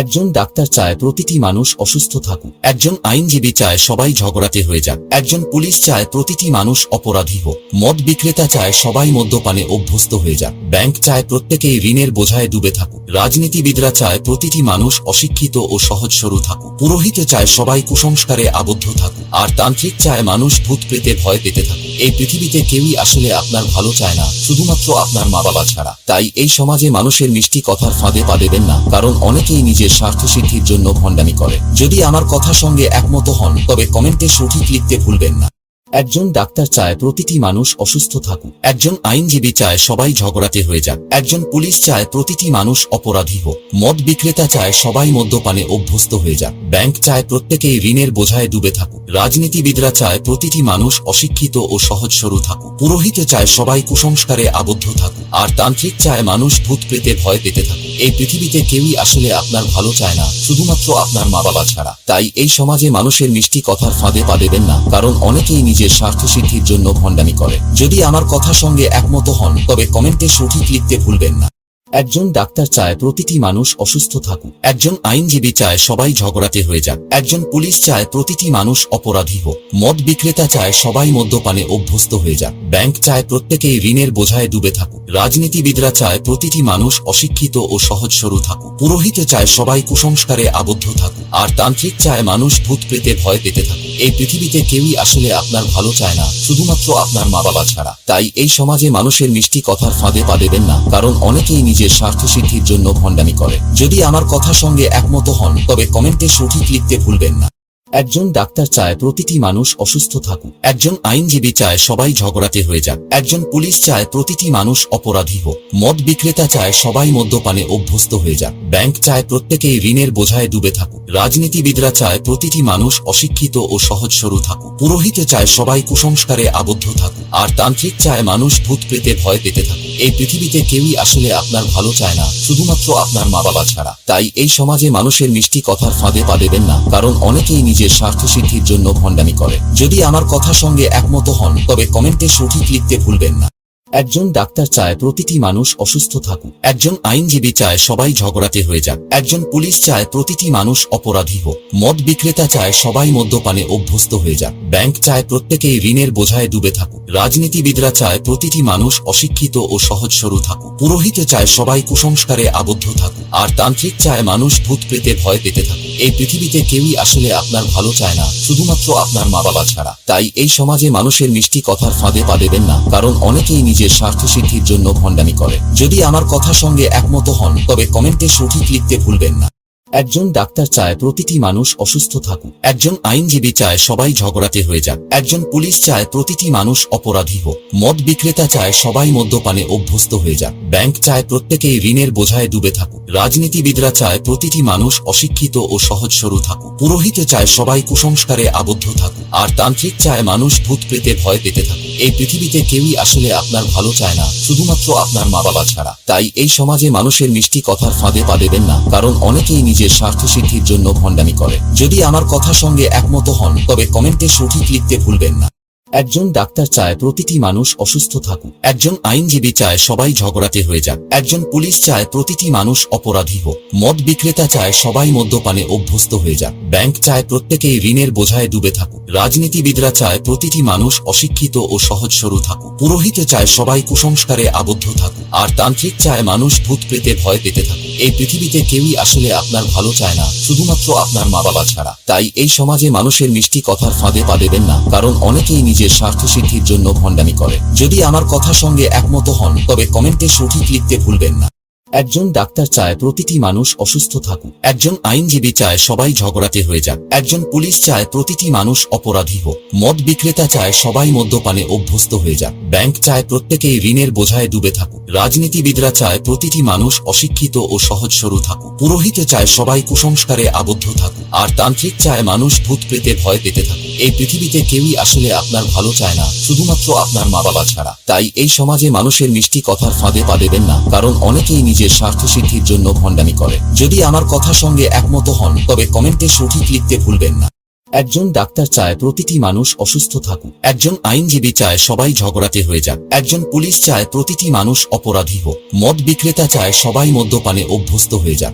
একজন ডাক্তার চায় প্রতিটি মানুষ অসুস্থ থাকুক। একজন আইনজীবী চায় সবাই ঝগড়াটে হয়ে যাক। একজন পুলিশ চায় প্রতিটি মানুষ অপরাধী হোক। মদ বিক্রেতা চায় সবাই মদ্যপানে অভ্যস্ত হয়ে যাক। ব্যাংক চায় প্রত্যেকেই ঋণের বোঝায় ডুবে থাকুক। রাজনীতিবিদরা চায় প্রতিটি মানুষ অশিক্ষিত ও সহজ সরল থাকুক। পুরোহিত চায় সবাই কুসংস্কারে আবদ্ধ থাকুক। আর তান্ত্রিক চায় মানুষ ভূত প্রেতে ভয় পেতে থাকুক। এই পৃথিবীতে কেউই আসলে আপনার ভালো চায় না, শুধুমাত্র আপনার মা বাবা ছাড়া। তাই এই সমাজে মানুষের মিষ্টি কথার ফাঁদে পা দেবেন না, কারণ অনেকেই নিজের স্বার্থসিদ্ধির জন্য ভণ্ডামি করে। যদি আমার কথার সঙ্গে একমত হন তবে কমেন্টে সঠিক লিখতে ভুলবেন না। একজন ডাক্তার চায় প্রতিটি মানুষ অসুস্থ থাকুক। একজন আইনজীবী চায় সবাই ঝগড়াটে হয়ে যাক। একজন পুলিশ চায় প্রতিটি মানুষ অপরাধী হোক। মদ বিক্রেতা চায় সবাই মদ্যপানে অভ্যস্ত হয়ে যাক। ব্যাংক চায় প্রত্যেকেই ঋণের বোঝায় ডুবে থাকুক। রাজনীতিবিদরা চায় প্রতিটি মানুষ অশিক্ষিত ও সহজ সরল থাকুক। পুরোহিত চায় সবাই কুসংস্কারে আবদ্ধ থাকুক। আর তান্ত্রিক চায় মানুষ ভূত প্রেতে ভয় পেতে থাকুক। এই পৃথিবীতে কেউই আসলে আপনার ভালো চায় না, শুধুমাত্র আপনার মা বাবা ছাড়া। তাই এই সমাজে মানুষের মিষ্টি কথার ফাঁদে পা দেবেন না, কারণ অনেকেই নিজের স্বার্থসিদ্ধির জন্য ভণ্ডামি করে। যদি আমার কথার সঙ্গে একমত হন তবে কমেন্টে সঠিক লিখতে ভুলবেন না। একজন ডাক্তার চায় প্রতিটি মানুষ অসুস্থ থাকুক। একজন আইনজীবী চায় সবাই ঝগড়াটে হয়ে যাক। একজন পুলিশ চায় প্রতিটি মানুষ অপরাধী হোক। মদ বিক্রেতা চায় সবাই মদ্যপানে অভ্যস্ত হয়ে যাক। ব্যাংক চায় প্রত্যেকেই ঋণের বোঝায় ডুবে থাকুক। রাজনীতিবিদরা চায় প্রতিটি মানুষ অশিক্ষিত ও সহজ সরল থাকুক। পুরোহিত চায় সবাই কুসংস্কারে আবদ্ধ থাকুক। আর তান্ত্রিক চায় মানুষ ভূত প্রেতে ভয় পেতে থাকুক। এই পৃথিবীতে কেউই আসলে আপনার ভালো চায় না, শুধুমাত্র আপনার মা বাবা ছাড়া। তাই এই সমাজে মানুষের মিষ্টি কথার ফাঁদে পা দেবেন না, কারণ অনেকেই নিজের স্বার্থসিদ্ধির জন্য ভণ্ডামি করে। যদি আমার কথার সঙ্গে একমত হন তবে কমেন্টে সঠিক লিখতে ভুলবেন না। একজন ডাক্তার চায় প্রতিটি মানুষ অসুস্থ থাকুক। একজন আইনজীবী চায় সবাই ঝগড়াটে হয়ে যাক। একজন পুলিশ চায় প্রতিটি মানুষ অপরাধী হোক। মদ বিক্রেতা চায় সবাই মদ্যপানে অভ্যস্ত হয়ে যাক। ব্যাংক চায় প্রত্যেকেই ঋণের বোঝায় ডুবে থাকুক। রাজনীতিবিদরা চায় প্রতিটি মানুষ অশিক্ষিত ও সহজ সরল থাকুক। পুরোহিত চায় সবাই কুসংস্কারে আবদ্ধ থাকুক। আর তান্ত্রিক চায় মানুষ ভূত প্রেতে ভয় পেতে থাকুক। এই পৃথিবীতে কেউই আসলে আপনার ভালো চায় না, শুধুমাত্র আপনার মা বাবা ছাড়া। তাই এই সমাজে মানুষের মিষ্টি কথার ফাঁদে পা দেবেন না, কারণ অনেকেই নিজের স্বার্থসিদ্ধির জন্য ভণ্ডামি করে। যদি আমার কথার সঙ্গে একমত হন তবে কমেন্টে সঠিক লিখতে ভুলবেন না। একজন ডাক্তার চায় প্রতিটি মানুষ অসুস্থ থাকুক। একজন আইনজীবী চায় সবাই ঝগড়াটে হয়ে যাক। একজন পুলিশ চায় প্রতিটি মানুষ অপরাধী হোক। মদ বিক্রেতা চায় সবাই মদ্যপানে অভ্যস্ত হয়ে যাক। ব্যাংক চায় প্রত্যেকেই ঋণের বোঝায় ডুবে থাকুক। রাজনীতিবিদরা চায় প্রতিটি মানুষ অশিক্ষিত ও সহজ সরল থাকুক। পুরোহিত চায় সবাই কুসংস্কারে আবদ্ধ থাকুক। আর তান্ত্রিক চায় মানুষ ভূত প্রেতে ভয় পেতে থাকুক। এই পৃথিবীতে কেউই আসলে আপনার ভালো চায় না, শুধুমাত্র আপনার মা বাবা ছাড়া। তাই এই সমাজে মানুষের মিষ্টি কথার ফাঁদে পা দেবেন না, কারণ অনেকেই নিজের স্বার্থসিদ্ধির জন্য ভণ্ডামি করে। যদি আমার কথার সঙ্গে একমত হন তবে কমেন্টে সঠিক লিখতে ভুলবেন না। একজন ডাক্তার চায় প্রতিটি মানুষ অসুস্থ থাকুক। একজন আইনজীবী চায় সবাই ঝগড়াটে হয়ে যাক। একজন পুলিশ চায় প্রতিটি মানুষ অপরাধী হোক। মদ বিক্রেতা চায় সবাই মদ্যপানে অভ্যস্ত হয়ে যাক। ব্যাংক চায় প্রত্যেকেই ঋণের বোঝায় ডুবে থাকুক। রাজনীতিবিদরা চায় প্রতিটি মানুষ অশিক্ষিত ও সহজ সরল থাকুক। পুরোহিত চায় সবাই কুসংস্কারে আবদ্ধ থাকুক। আর তান্ত্রিক চায় মানুষ ভূত প্রেতে ভয় পেতে থাকুক। এই পৃথিবীতে কেউই আসলে আপনার ভালো চায় না, শুধুমাত্র আপনার মা বাবা ছাড়া। তাই এই সমাজে মানুষের মিষ্টি কথার ফাঁদে পা দেবেন না, কারণ অনেকেই নিজের স্বার্থসিদ্ধির জন্য ভণ্ডামি করে। যদি আমার কথার সঙ্গে একমত হন তবে কমেন্টে সঠিক লিখতে ভুলবেন না। একজন ডাক্তার চায় প্রতিটি মানুষ অসুস্থ থাকুক। একজন আইনজীবী চায় সবাই ঝগড়াটে হয়ে যাক। একজন পুলিশ চায় প্রতিটি মানুষ অপরাধী হোক। মদ বিক্রেতা চায় সবাই মদ্যপানে অভ্যস্ত হয়ে যাক। ব্যাংক চায় প্রত্যেকেই ঋণের বোঝায় ডুবে থাকুক। রাজনীতিবিদরা চায় প্রতিটি মানুষ অশিক্ষিত ও সহজ সরল থাকুক। পুরোহিত চায় সবাই কুসংস্কারে আবদ্ধ থাকুক। আর তান্ত্রিক চায় মানুষ ভূত প্রেতে ভয় পেতে থাকুক। এই পৃথিবীতে কেউই আসলে আপনার ভালো চায় না, শুধুমাত্র আপনার মা বাবা ছাড়া। তাই এই সমাজে মানুষের মিষ্টি কথার ফাঁদে পা দেবেন না, কারণ অনেকেই নিজের স্বার্থসিদ্ধির জন্য ভণ্ডামি করে। যদি আমার কথার সঙ্গে একমত হন তবে কমেন্টে সঠিক লিখতে ভুলবেন না। একজন ডাক্তার চায় প্রতিটি মানুষ অসুস্থ থাকুক। একজন আইনজীবী চায় সবাই ঝগড়াটে হয়ে যাক। একজন পুলিশ চায় প্রতিটি মানুষ অপরাধী হোক। মদ বিক্রেতা চায় সবাই মদ্যপানে অভ্যস্ত হয়ে যাক। ব্যাংক চায় প্রত্যেকেই ঋণের বোঝায় ডুবে থাকুক। রাজনীতিবিদরা চায় প্রতিটি মানুষ অশিক্ষিত ও সহজ সরল থাকুক। পুরোহিত চায় সবাই কুসংস্কারে আবদ্ধ থাকুক। আর তান্ত্রিক চায় মানুষ ভূত প্রেতে ভয় পেতে থাকুক। এই পৃথিবীতে কেউই আসলে আপনার ভালো চায় না, শুধুমাত্র আপনার মা বাবা ছাড়া। তাই এই সমাজে মানুষের মিষ্টি কথার ফাঁদে পা দেবেন না, কারণ অনেকেই নিজের স্বার্থসিদ্ধির জন্য ভণ্ডামি করে। যদি আমার কথার সঙ্গে একমত হন তবে কমেন্টে সঠিক লিখতে ভুলবেন না। একজন ডাক্তার চায় প্রতিটি মানুষ অসুস্থ থাকুক। একজন আইনজীবী চায় সবাই ঝগড়াটে হয়ে যাক। একজন পুলিশ চায় প্রতিটি মানুষ অপরাধী হোক। মদ বিক্রেতা চায় সবাই মদ্যপানে অভ্যস্ত হয়ে যাক।